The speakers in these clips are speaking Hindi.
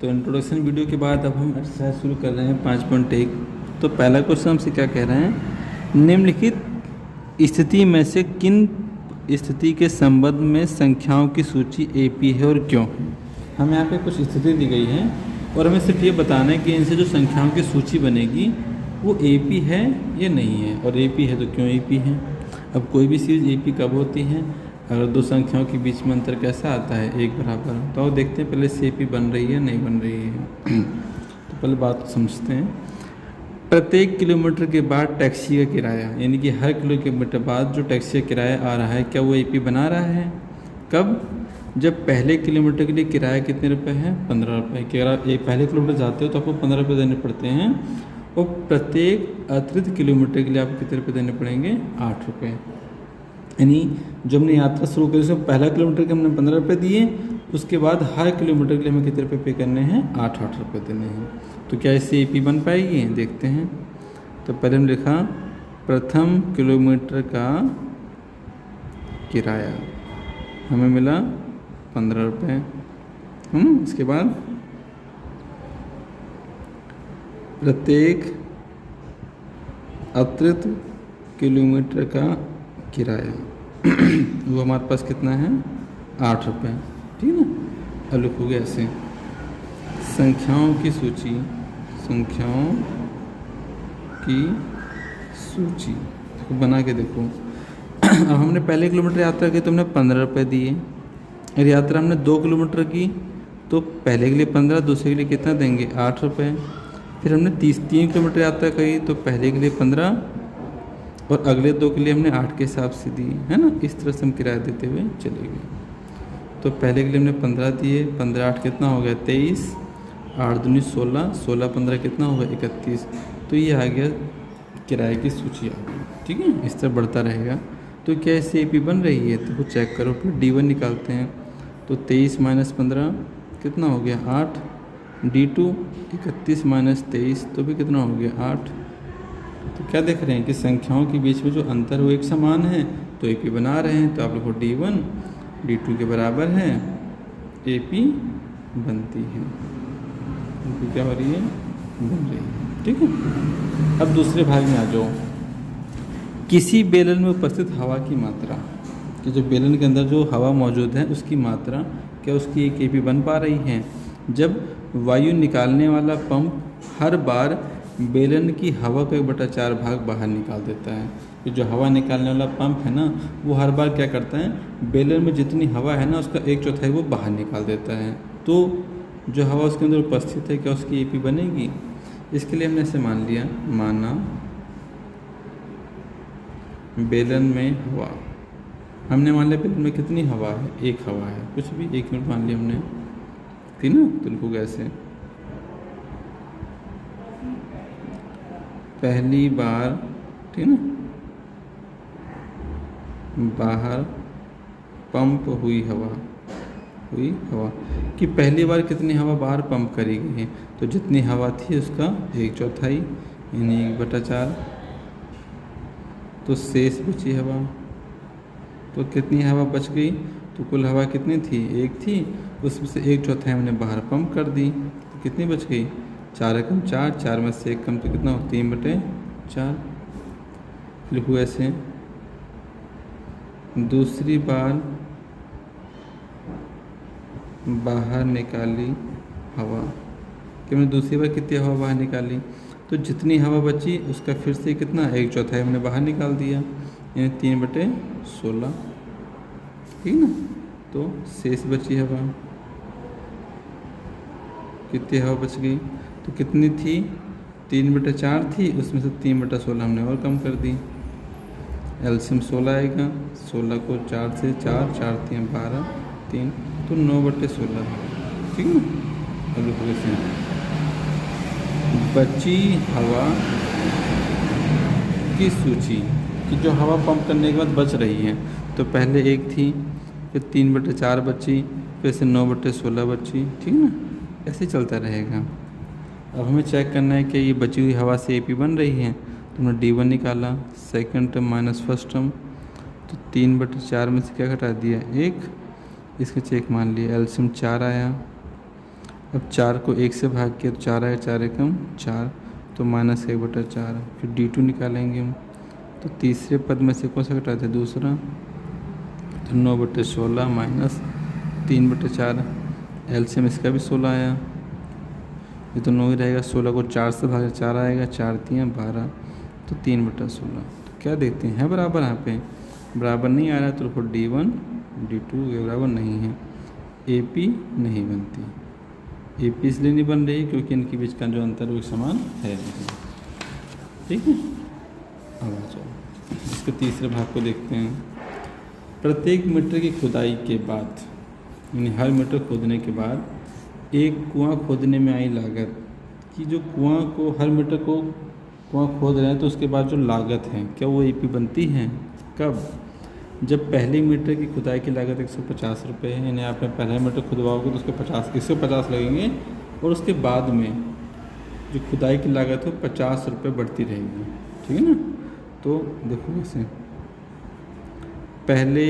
तो इंट्रोडक्शन वीडियो के बाद अब हम एक्सरसाइज शुरू कर रहे हैं 5.1। तो पहला क्वेश्चन हमसे क्या कह रहे हैं, निम्नलिखित स्थिति में से किन स्थिति के संबंध में संख्याओं की सूची एपी है और क्यों। हमें यहाँ पे कुछ स्थिति दी गई है और हमें सिर्फ ये बताना है कि इनसे जो संख्याओं की सूची बनेगी वो एपी है या नहीं है, और एपी है तो क्यों एपी है। अब कोई भी चीज़ एपी कब होती है, अगर दो संख्याओं के बीच में अंतर कैसा आता है, एक बराबर। तो देखते हैं पहले से एपी बन रही है नहीं बन रही है। तो पहले बात को समझते हैं। प्रत्येक किलोमीटर के बाद टैक्सी का किराया, यानी कि हर किलोमीटर बाद जो टैक्सी का किराया आ रहा है, क्या वो एपी बना रहा है। कब, जब पहले किलोमीटर के लिए किराया कितने रुपए है, 15 रुपये। पहले किलोमीटर जाते हो तो आपको 15 रुपये देने पड़ते हैं, और प्रत्येक अतिरिक्त किलोमीटर के लिए आपको कितने रुपये देने पड़ेंगे, 8 रुपये। यानी जब हमने यात्रा शुरू करी उसमें पहला किलोमीटर के हमने 15 रुपये दिए, उसके बाद हर किलोमीटर के लिए हमें कितने रुपये पे करने हैं, 8 रुपये देने हैं। तो क्या इससे एपी बन पाएगी, देखते हैं। तो पहले हमने लिखा प्रथम किलोमीटर का किराया हमें मिला 15 रुपये। इसके बाद प्रत्येक अतिरिक्त किलोमीटर का किराया वो हमारे पास कितना है, 8 रुपये। ठीक है ना। अब लिखोगे ऐसे, संख्याओं की सूची, संख्याओं की सूची देखो बना के देखो। अब हमने पहले किलोमीटर यात्रा की तो हमने 15 रुपये दिए, और यात्रा हमने 2 किलोमीटर की तो पहले के लिए 15, दूसरे के लिए कितना देंगे, 8 रुपये। फिर हमने 3 किलोमीटर यात्रा करी तो पहले के लिए 15 और अगले 2 के लिए हमने 8 के हिसाब से दी, है ना। इस तरह से हम किराया देते हुए चले गए। तो पहले के लिए हमने 15 दिए, 15 8 कितना हो गया, 23, 8 दूनी 16, 16 15 कितना होगा, 31। तो ये आ गया किराए की सूची आ गई। ठीक है, इस तरह बढ़ता रहेगा। तो क्या इससे एपी बन रही है, तो चेक करो। फिर D1 निकालते हैं, तो 23 - 15 कितना हो गया, 8। D2 31 - 23 तो भी कितना हो गया, 8। तो क्या देख रहे हैं कि संख्याओं के बीच में जो अंतर वो एक समान है, तो एपी बना रहे हैं। तो आप लोगों को D1 D2 के बराबर है, एपी बनती है। एपी क्या हो रही है, बन रही है। ठीक है। अब दूसरे भाग में आ जाओ। किसी बेलन में उपस्थित हवा की मात्रा, कि जो बेलन के अंदर जो हवा मौजूद है उसकी मात्रा, क्या उसकी एक एपी बन पा रही है। जब वायु निकालने वाला पंप हर बार बेलन की हवा को 1/4 भाग बाहर निकाल देता है। कि जो हवा निकालने वाला पंप है ना, वो हर बार क्या करता है, बेलन में जितनी हवा है ना उसका 1/4 वो बाहर निकाल देता है। तो जो हवा उसके अंदर उपस्थित है, क्या उसकी एपी बनेगी। इसके लिए हमने ऐसे मान लिया, माना बेलन में हवा, हमने मान लिया बेलन में कितनी हवा है, एक हवा है, कुछ भी 1 यूनिट मान लिया हमने, ठीक ना। तो लिखोगे ऐसे, पहली बार, ठीक ना, बाहर पंप हुई हवा कि पहली बार कितनी हवा बाहर पंप करी गई है। तो जितनी हवा थी उसका 1/4 यानी 1/4। तो शेष बची हवा, तो कितनी हवा बच गई, तो कुल हवा कितनी थी, 1 थी, उसमें से 1/4 हमने बाहर पंप कर दी, तो कितनी बच गई, 4 एकम 4, 4 में से 1 कम तो कितना हो, 3/4। लिखो ऐसे, दूसरी बार बाहर निकाली हवा, कि मैंने दूसरी बार कितनी हवा बाहर निकाली, तो जितनी हवा बची उसका फिर से कितना, 1/4 हमने बाहर निकाल दिया, यानी 3/16। ठीक ना। तो शेष बची हवा, कितनी हवा बच गई, तो कितनी थी, 3/4 थी, उसमें से 3/16 हमने और कम कर दी। एलसीएम 16 आएगा, 16 को 4 से 4, 4 3 12, 3 तो 9/16। ठीक है ना। अब लिखो इसे, बची हवा की सूची, कि जो हवा पंप करने के बाद बच रही है। तो पहले 1 थी, फिर 3/4 बची, फिर से 9/16 बची। ठीक ना, ऐसे चलता रहेगा। अब हमें चेक करना है कि ये बची हुई हवा से एपी बन रही है। तो हमने D1 निकाला, second term minus first term, तो 3/4 में से क्या घटा दिया, 1, इसका चेक मान लिया, एलसीएम 4 आया। अब 4 को 1 से भाग किया तो 4 आएगा, 4 एकम 4, तो -1/4। फिर D2 निकालेंगे हम, तो तीसरे पद में से कौन सा घटाते हैं, दूसरा, तो 9/16 माइनस 3/4। एलसीएम इसका भी 16 आया, ये तो 9 ही रहेगा। 16 को 4 से भागे 4 आएगा, 4 3 12, तो 3/16। तो क्या देखते हैं, बराबर यहाँ पे बराबर नहीं आ रहा, तो फिर D1 D2 के बराबर नहीं है, AP नहीं बनती। AP इसलिए नहीं बन रही क्योंकि इनके बीच का जो अंतर वो एक समान है नहीं। ठीक है, अब आ जाओ इसके तीसरे भाग को देखते हैं। प्रत्येक मीटर की खुदाई के बाद, यानी हर मीटर खोदने के बाद एक कुआं खोदने में आई लागत कि जो कुआं को हर मीटर को कुआं खोद रहे हैं तो उसके बाद जो लागत है क्या वो AP बनती है? कब? जब पहले मीटर की खुदाई की लागत 150 रुपये है, यानी आपने पहला मीटर खुदवाओगे तो उसके 150 लगेंगे, और उसके बाद में जो खुदाई की लागत है 50 रुपये बढ़ती रहेगी। ठीक है ना? तो देखो वैसे पहले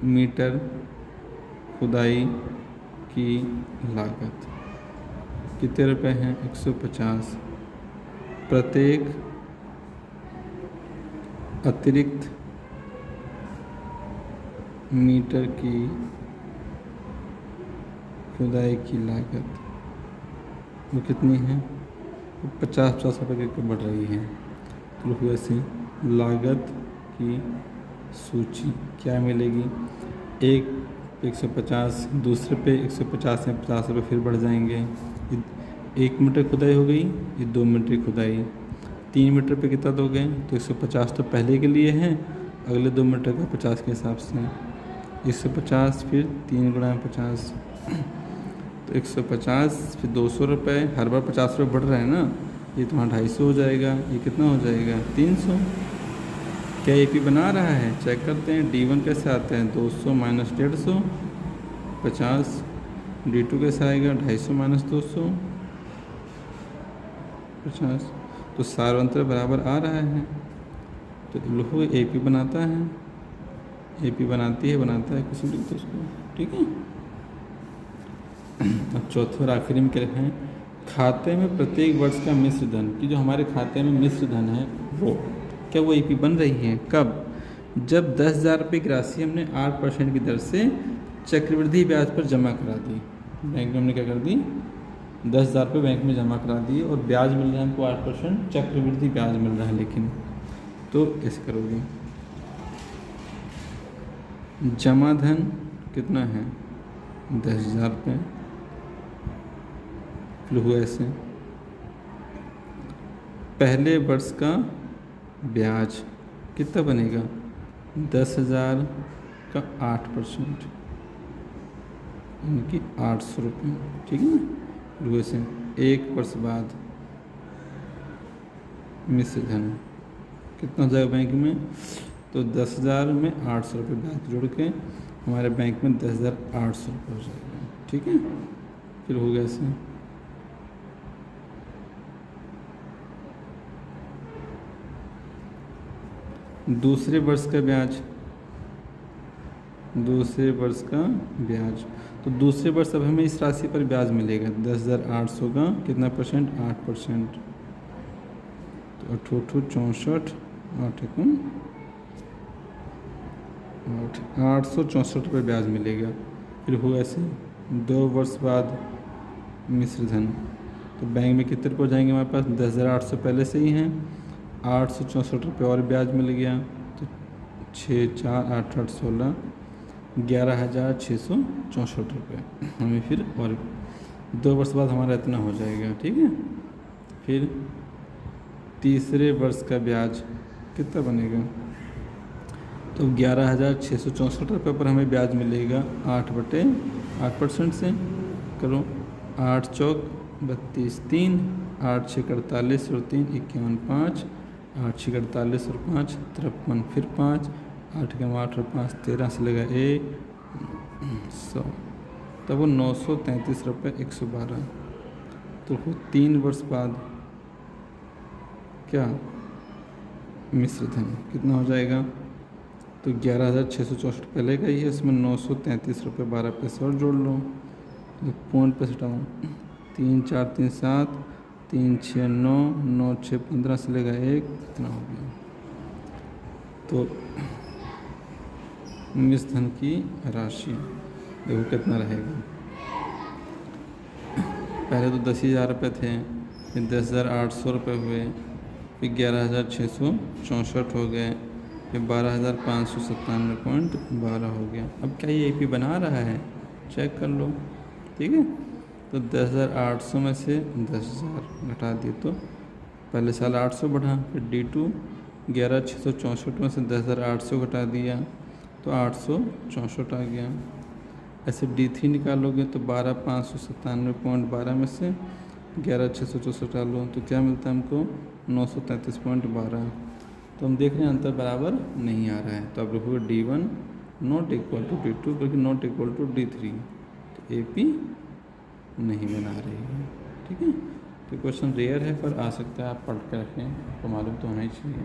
मीटर खुदाई की लागत कितने रुपए हैं, 150। प्रत्येक अतिरिक्त मीटर की खुदाई की लागत वो कितनी है, 50 रुपये करके बढ़ रही है। तो वैसे लागत की सूची क्या मिलेगी, एक 150, दूसरे पे 150 में 50 रुपये फिर बढ़ जाएंगे। 1 मीटर खुदाई हो गई, ये 2 मीटर की खुदाई, 3 मीटर पे कितना दोगे, तो 150 तो पहले के लिए है, अगले 2 मीटर का 50 के हिसाब से 150, फिर 3 × 50, तो 150, फिर 200 रुपये, हर बार 50 रुपये बढ़ रहा है ना, ये तुम्हारा 250 हो जाएगा, ये कितना हो जाएगा, 300। क्या AP बना रहा है, चेक करते हैं। D1 कैसे आते हैं, 200 माइनस 150, 50। D2 कैसे आएगा, 250 माइनस 200, 50। तो सारांतर बराबर आ रहा है, तो लोहो AP बनाता है, AP बनाता है, किसी भी तो उसको। ठीक है, अब चौथे और आखिरी में क्या रखें, खाते में प्रत्येक वर्ष का मिश्र धन, कि जो हमारे खाते में मिश्र धन है वो क्या वो AP बन रही है, कब? जब 10,000 रुपये की राशि हमने 8% की दर से चक्रवृद्धि ब्याज पर जमा करा दी। बैंक में हमने क्या कर दी, 10,000 रुपये बैंक में जमा करा दिए और ब्याज मिल रहा है हमको 8%, चक्रवृद्धि ब्याज मिल रहा है। लेकिन तो ऐसे करोगे, जमा धन कितना है, 10,000 रुपये, फिर हुआ ऐसे पहले वर्ष का ब्याज कितना बनेगा, 10,000 का 8%, यानी कि 800 रुपये। ठीक है ना? फिर वैसे 1 वर्ष बाद मिश्र धन कितना हो जाएगा बैंक में, तो 10,000 में 800 रुपये ब्याज जोड़ के हमारे बैंक में 10,800 रुपये हो जाएगा। ठीक है, फिर हो गया ऐसे दूसरे वर्ष का ब्याज, तो दूसरे वर्ष अब हमें इस राशि पर ब्याज मिलेगा 10,800 का कितना परसेंट, 8%, तो 864, 864 रुपये ब्याज मिलेगा। फिर होगा ऐसे 2 वर्ष बाद मिश्र धन, तो बैंक में कितने रुपये हो जाएंगे हमारे पास, 10,800 पहले से ही हैं, 864 रुपये और ब्याज मिल गया, तो 6 4 8 8 16, 11,664 रुपये हमें फिर और 2 वर्ष बाद हमारा इतना हो जाएगा। ठीक है, फिर तीसरे वर्ष का ब्याज कितना बनेगा, तो 11,664 रुपये पर हमें ब्याज मिलेगा 8/8% से। करो 8 चौक 32 3, 8 6 48 और 3 51 5, 8 6 48 और 5 53, फिर 5, 8 के 8 और 5 13 से लगा 100, तब वो 933 रुपये 112। तो वो 3 वर्ष बाद क्या मिश्र धन कितना हो जाएगा, तो 11,664 पहले का ही है, इसमें 933 रुपये 12 पैसे और जोड़ लो, तो पॉइंट पे हटाऊँ 3 4 3 7, 3 6 9, 9 6 15 से लेगा 1, कितना हो गया। तो मिश्र धन की राशि देखो कितना रहेगा। पहले तो 10,000 रुपये थे, फिर 10,800 रुपये हुए, फिर 11,664 हो गए, फिर 12,597.12 हो गया। अब क्या ये AP बना रहा है, चेक कर लो। ठीक है, तो 10,800 में से 10,000 घटा दिए तो पहले साल 800 बढ़ा, फिर D2 11,664 में से 10,800 घटा दिया तो 864 आ गया। ऐसे D3 निकालोगे तो 12,597.12 में से 11,664 डालो तो क्या मिलता है हमको 933.12। तो हम देख रहे हैं अंतर बराबर नहीं आ रहा है, तो अब लिखोगे D1 not equal to D2 बल्कि नॉट इक्वल टू D3। तो AP नहीं बना रही है। ठीक है, तो क्वेश्चन रेयर है पर आ सकता है, आप पढ़ के रखें, आपको मालूम तो होना ही चाहिए।